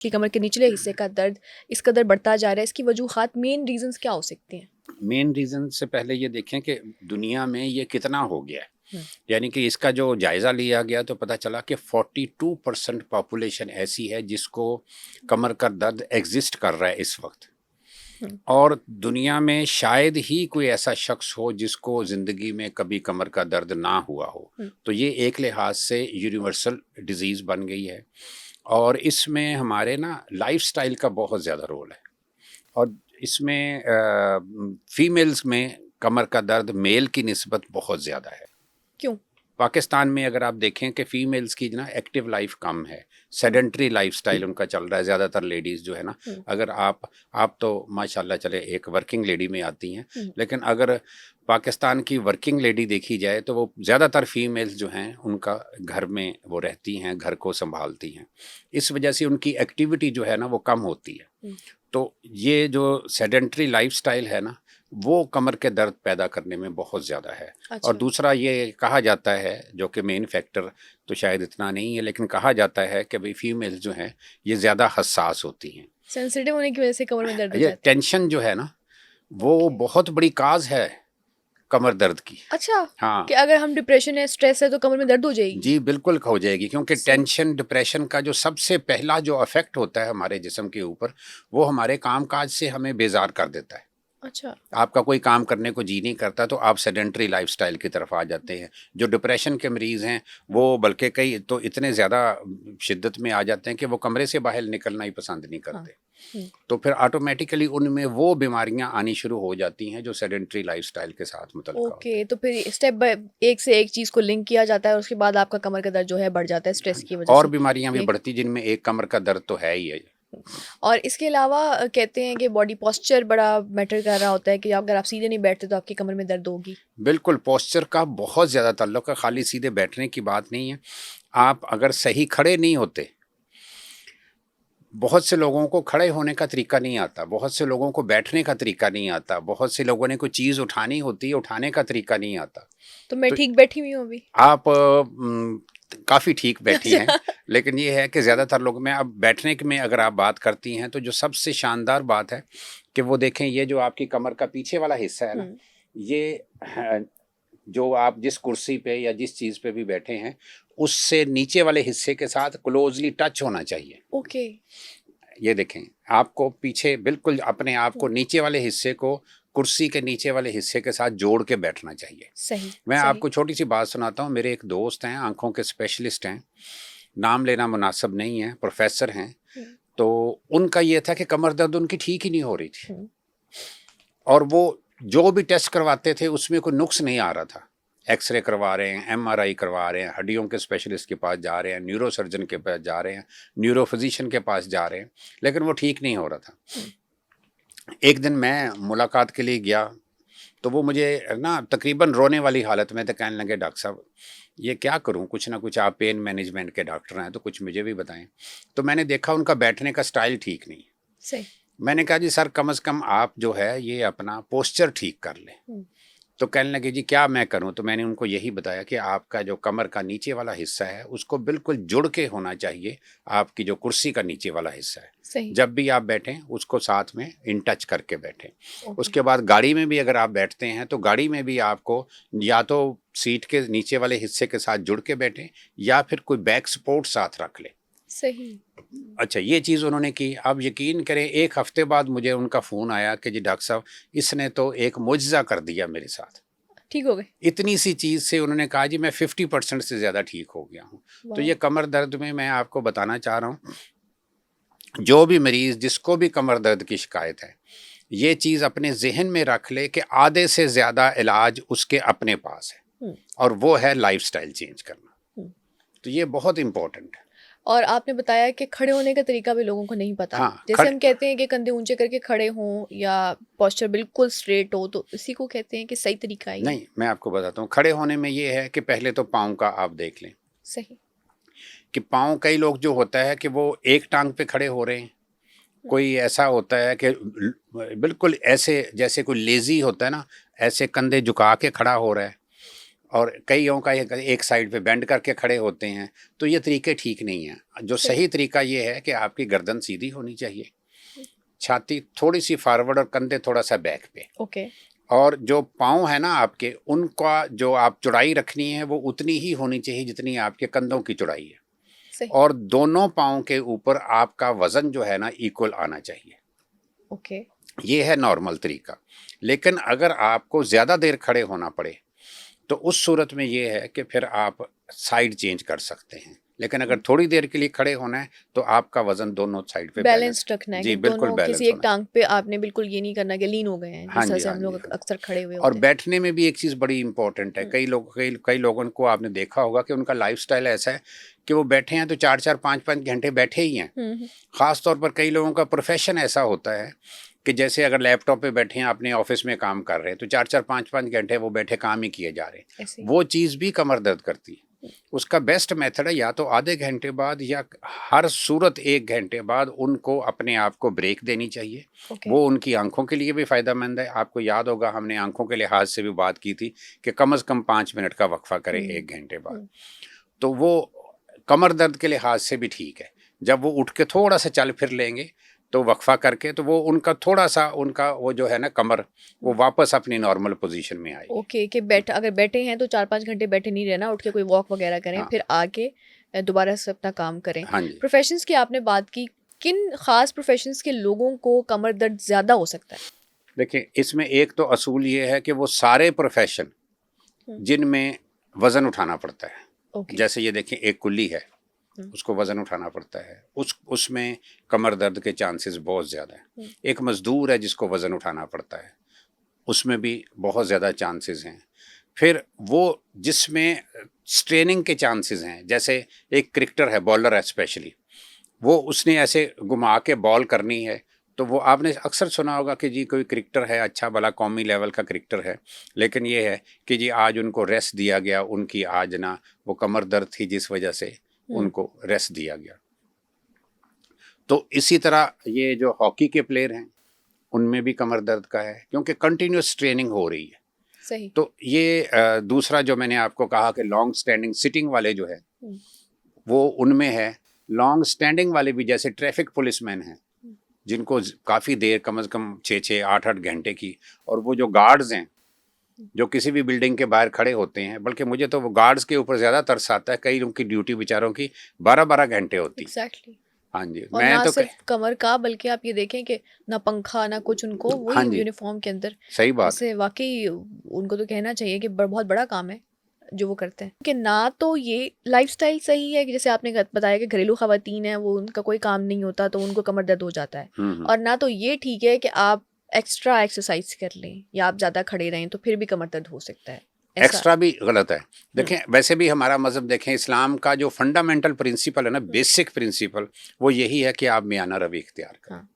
कि कमर के निचले हिस्से का दर्द इस कदर बढ़ता जा रहा है, इसकी वजूहात, मेन रीजंस क्या हो सकती हैं? मेन रीज़न से पहले ये देखें कि दुनिया में ये कितना हो गया है। हुँ। यानी कि इसका जो जायज़ा लिया गया तो पता चला कि 42% पॉपुलेशन ऐसी है जिसको कमर का दर्द एग्ज़िस्ट कर रहा है इस वक्त। हुँ। और दुनिया में शायद ही कोई ऐसा शख्स हो जिसको ज़िंदगी में कभी कमर का दर्द ना हुआ हो। हुँ। तो ये एक लिहाज से यूनिवर्सल डिज़ीज़ बन गई है और इसमें हमारे ना लाइफ़स्टाइल का बहुत ज़्यादा रोल है। और इसमें फीमेल्स में कमर का दर्द मेल की निस्बत बहुत ज़्यादा है। क्यों? पाकिस्तान में अगर आप देखें कि फीमेल्स की ना एक्टिव लाइफ कम है, हुँ। सेडेंटरी लाइफस्टाइल उनका चल रहा है। ज़्यादातर लेडीज़ जो है ना, हुँ। अगर आप तो माशाल्लाह चले एक वर्किंग लेडी में आती हैं, हुँ। लेकिन अगर पाकिस्तान की वर्किंग लेडी देखी जाए तो वो ज़्यादातर फीमेल्स जो हैं उनका घर में वो रहती हैं, घर को संभालती हैं। इस वजह से उनकी एक्टिविटी जो है ना वो कम होती है। हुँ। तो ये जो सेडेंटरी लाइफस्टाइल है ना, वो कमर के दर्द पैदा करने में बहुत ज़्यादा है। और अच्छा। दूसरा ये कहा जाता है, जो कि मेन फैक्टर तो शायद इतना नहीं है, लेकिन कहा जाता है कि भाई फीमेल्स जो हैं ये ज़्यादा हसास होती हैं। सेंसिटिव होने की वजह से कमर में दर्द हो ये जाता है? टेंशन जो है ना, वो ओके। बहुत बड़ी काज है कमर दर्द की। अच्छा, हाँ कि अगर हम डिप्रेशन है, स्ट्रेस है तो कमर में दर्द हो जाएगी? जी, बिल्कुल हो जाएगी, क्योंकि सही। टेंशन, डिप्रेशन का जो सबसे पहला जो इफ़ेक्ट होता है हमारे जिस्म के ऊपर, वो हमारे काम-काज से हमें बेज़ार कर देता है। अच्छा। आपका कोई काम करने को जी नहीं करता तो आप सेडेंटरी लाइफ़स्टाइल की तरफ आ जाते हैं। जो डिप्रेशन के मरीज़ हैं, वो बल्कि कई तो इतने ज़्यादा शिद्दत में आ जाते हैं कि वो कमरे से बाहर निकलना ही पसंद नहीं हाँ। करते। हुँ। तो फिर ऑटोमैटिकली उनमें वो बीमारियाँ आनी शुरू हो जाती हैं जो सेडेंटरी लाइफ़स्टाइल के साथ मुतल्लिक़ा होती ओके, हैं। तो फिर स्टेप बाय एक से एक चीज़ को लिंक किया जाता है और उसके बाद आपका कमर का दर्द जो है बढ़ जाता है स्ट्रेस की वजह और से। बीमारियाँ भी ये बढ़ती जिनमें एक कमर का दर्द तो है ही है। और इसके अलावा कहते हैं कि बॉडी पोस्चर बड़ा मैटर कर रहा होता है कि अगर आप सीधे नहीं बैठते तो आपकी कमर में दर्द होगी। बिल्कुल, पोस्चर का बहुत ज़्यादा ताल्लुक है, खाली सीधे बैठने की बात नहीं है। आप अगर सही खड़े नहीं होते, बहुत से लोगों को खड़े होने का तरीका नहीं आता, बहुत से लोगों को बैठने का तरीका नहीं आता, बहुत से लोगों ने कोई चीज़ उठानी होती है, उठाने का तरीका नहीं आता। तो मैं तो ठीक बैठी हुई हूँ अभी? आप काफ़ी ठीक बैठी हैं, अच्छा। लेकिन ये है कि ज़्यादातर लोग में अब बैठने की में अगर आप बात करती हैं, तो जो सबसे शानदार बात है कि वो देखें, ये जो आपकी कमर का पीछे वाला हिस्सा है ना, हुँ। ये जो आप जिस कुर्सी पे या जिस चीज़ पे भी बैठे हैं, उससे नीचे वाले हिस्से के साथ क्लोज़ली टच होना चाहिए। ओके। ये देखें, आपको पीछे बिल्कुल अपने आप हुँ। को नीचे वाले हिस्से को कुर्सी के नीचे वाले हिस्से के साथ जोड़ के बैठना चाहिए। सही, मैं सही। आपको छोटी-सी बात सुनाता हूँ। मेरे एक दोस्त हैं, आँखों के स्पेशलिस्ट हैं, नाम लेना मुनासिब नहीं है, प्रोफ़ेसर हैं। हुँ। तो उनका ये था कि कमर दर्द उनकी ठीक ही नहीं हो रही थी हुँ। और वो जो भी टेस्ट करवाते थे उसमें कोई नुक्स नहीं आ रहा था। एक्स-रे करवा रहे हैं, एमआरआई करवा रहे हैं, हड्डियों के स्पेशलिस्ट के पास जा रहे हैं, न्यूरोसर्जन के पास जा रहे हैं, न्यूरो फिज़िशियन के पास जा रहे हैं, लेकिन वो ठीक नहीं हो रहा था। हुँ। एक दिन मैं मुलाकात के लिए गया, तो वो मुझे ना तकरीबन रोने वाली हालत में थे, कहने लगे, डॉक्टर साहब ये क्या करूं, कुछ ना कुछ, आप पेन मैनेजमेंट के डॉक्टर हैं तो कुछ मुझे भी बताएं। तो मैंने देखा उनका बैठने का स्टाइल ठीक नहीं। सही। मैंने कहा, जी सर, कम से कम आप जो है ये अपना पोस्चर ठीक कर लें। हुँ। तो कहने लगे, जी क्या मैं करूं? तो मैंने उनको यही बताया कि आपका जो कमर का नीचे वाला हिस्सा है उसको बिल्कुल जुड़ के होना चाहिए, आपकी जो कुर्सी का नीचे वाला हिस्सा है। सही। जब भी आप बैठें उसको साथ में इन टच करके बैठें। ओके। उसके बाद गाड़ी में भी अगर आप बैठते हैं तो गाड़ी में भी आपको या तो सीट के नीचे वाले हिस्से के साथ जुड़ के बैठें या फिर कोई बैक सपोर्ट साथ रख लें। सही। अच्छा, ये चीज़ उन्होंने की। अब यकीन करें, 1 हफ़्ते बाद मुझे उनका फ़ोन आया कि जी डॉक्टर साहब, इसने तो एक मुअजिज़ा कर दिया मेरे साथ। ठीक हो गए? इतनी सी चीज़ से उन्होंने कहा, जी मैं 50% से ज़्यादा ठीक हो गया हूँ। तो वाओ! ये कमर दर्द में मैं आपको बताना चाह रहा हूँ, जो भी मरीज़ जिसको भी कमर दर्द की शिकायत है, ये चीज़ अपने ज़हन में रख ले कि आधे से ज़्यादा इलाज उसके अपने पास है हुँ। और वो है लाइफ़स्टाइल चेंज करना। हुँ। तो ये बहुत इम्पोर्टेंट है। और आपने बताया कि खड़े होने का तरीका भी लोगों को नहीं पता। हाँ, जैसे हम कहते हैं कि कंधे ऊँचे करके खड़े हों या पोस्चर बिल्कुल स्ट्रेट हो, तो इसी को कहते हैं कि सही तरीका है ये? नहीं, मैं आपको बताता हूँ, खड़े होने में ये है कि पहले तो पाँव का आप देख लें सही। कि पाँव, कई लोग जो होता है कि वो एक टाँग पे खड़े हो रहे हैं, हुँ। कोई ऐसा होता है कि बिल्कुल ऐसे जैसे कोई लेज़ी होता है ना, ऐसे कंधे झुका के खड़ा हो रहा है। और कईयों का एक साइड पे बेंड करके खड़े होते हैं, तो ये तरीके ठीक नहीं हैं। जो सही। सही तरीका ये है कि आपकी गर्दन सीधी होनी चाहिए, छाती थोड़ी सी फॉरवर्ड और कंधे थोड़ा सा बैक पे, ओके। और जो पाँव है ना आपके, उनका जो आप चौड़ाई रखनी है वो उतनी ही होनी चाहिए जितनी आपके कंधों की चौड़ाई है, सही। और दोनों पाँव के ऊपर आपका वज़न जो है ना इक्वल आना चाहिए। ओके। ये है नॉर्मल तरीका। लेकिन अगर आपको ज़्यादा देर खड़े होना पड़े तो उस सूरत में ये है कि फिर आप साइड चेंज कर सकते हैं। लेकिन अगर थोड़ी देर के लिए खड़े होना है तो आपका वज़न दोनों साइड पे बैलेंस रखना है जी, कि बिल्कुल दोनों बैलेंस किसी एक होना टांग पे आपने बिल्कुल ये नहीं करना कि लीन हो गए हैं, हाँ जिस तरह जी, से हाँ हम जी, लोग हाँ। अक्सर खड़े हुए और होते हैं। बैठने में भी एक चीज़ बड़ी इम्पोर्टेंट है। कई लोगों को आपने देखा होगा कि उनका लाइफ़स्टाइल ऐसा है कि वो बैठे हैं तो 4-4 5-5 घंटे बैठे ही हैं। हम्म। ख़ास तौर पर कई लोगों का प्रोफ़ेशन ऐसा होता है कि जैसे अगर लैपटॉप पे बैठे हैं, अपने ऑफ़िस में काम कर रहे हैं, तो 4-4 5-5 घंटे वो बैठे काम ही किए जा रहे हैं। ऐसे ही। वो चीज़ भी कमर दर्द करती है। उसका बेस्ट मेथड है या तो आधे घंटे बाद या हर सूरत 1 घंटे बाद उनको अपने आप को ब्रेक देनी चाहिए। ओके। वो उनकी आँखों के लिए भी फ़ायदेमंद है। आपको याद होगा हमने आँखों के लिहाज से भी बात की थी कि कम से कम 5 मिनट का वक़्फ़ा करें 1 घंटे बाद। हम्म। तो वो कमर दर्द के लिहाज से भी ठीक है। जब वो उठ के थोड़ा-सा चल फिर लेंगे, तो वक़्फ़ा करके, तो वो उनका थोड़ा-सा उनका वो जो है ना कमर, वो वापस अपनी नॉर्मल पोज़ीशन में आएगी। ओके कि अगर बैठे हैं तो 4-5 घंटे बैठे नहीं रहना, उठ के कोई वॉक वगैरह करें, हाँ, फिर आके दोबारा से अपना काम करें। हाँ जी। प्रोफेशंस की आपने बात की, किन खास प्रोफेशंस के लोगों को कमर दर्द ज़्यादा हो सकता है? देखिए, इसमें एक तो असूल ये है कि वो सारे प्रोफ़ेशन हुँ। जिनमें वज़न उठाना पड़ता है। ओके। जैसे ये देखिए, एक कुल्ली है, हुँ। उसको वज़न उठाना पड़ता है। उसमें कमर दर्द के चांसेस बहुत ज़्यादा हैं। हुँ। एक मज़दूर है जिसको वज़न उठाना पड़ता है, उसमें भी बहुत ज़्यादा चांसेस हैं। फिर वो जिसमें स्ट्रेनिंग के चांसेस हैं, जैसे एक क्रिकेटर है, बॉलर है स्पेशली, वो उसने ऐसे घुमा के बॉल करनी है, तो वो आपने अक्सर सुना होगा कि जी कोई क्रिकेटर है, अच्छा भला कौमी लेवल का क्रिकेटर है, लेकिन ये है कि जी आज उनको रेस्ट दिया गया, उनकी आज ना वो कमर दर्द थी जिस वजह से हुँ। उनको रेस्ट दिया गया। तो इसी तरह ये जो हॉकी के प्लेयर हैं, उनमें भी कमर दर्द का है क्योंकि कंटिन्यूअस ट्रेनिंग हो रही है। सही। तो ये दूसरा जो मैंने आपको कहा कि लॉन्ग स्टैंडिंग सिटिंग वाले जो है, हुँ। वो उनमें है। लॉन्ग स्टैंडिंग वाले भी, जैसे ट्रैफिक पुलिसमैन हैं, हुँ। जिनको काफ़ी देर, कम से कम 6-6 8-8 घंटे की, और वो जो गार्ड्स हैं, जो किसी भी बिल्डिंग के बाहर खड़े होते हैं, बल्कि मुझे तो वो गार्ड्स के ऊपर ज़्यादा तरस आता है। कई उनकी ड्यूटी बेचारों की 12-12 घंटे होती है। एग्ज़ैक्टली। हाँ जी, और मैं ना तो सिर्फ कमर का, बल्कि आप ये देखें कि ना पंखा ना कुछ, उनको वही हाँ जी, यूनिफ़ॉर्म के अंदर। सही बात है। वैसे वाक़ई उनको तो कहना चाहिए कि बहुत बड़ा काम है जो वो करते हैं। कि ना तो ये लाइफ़स्टाइल सही है कि जैसे आपने बताया कि घरेलू ख़वातीन हैं, वो उनका कोई काम नहीं होता तो उनको कमर दर्द हो जाता है। हुँ, हुँ। और ना तो ये ठीक है कि आप एक्स्ट्रा एक्सरसाइज़ कर लें या आप ज़्यादा खड़े रहें तो फिर भी कमर दर्द हो सकता है। ऐसा। एक्स्ट्रा भी गलत है। हुँ। देखें, वैसे भी हमारा मज़हब, देखें इस्लाम का जो फंडामेंटल प्रिंसिपल है ना, हुँ। बेसिक प्रिंसिपल, वो यही है कि आप मियाना रवि इख्तियार करें। हाँ।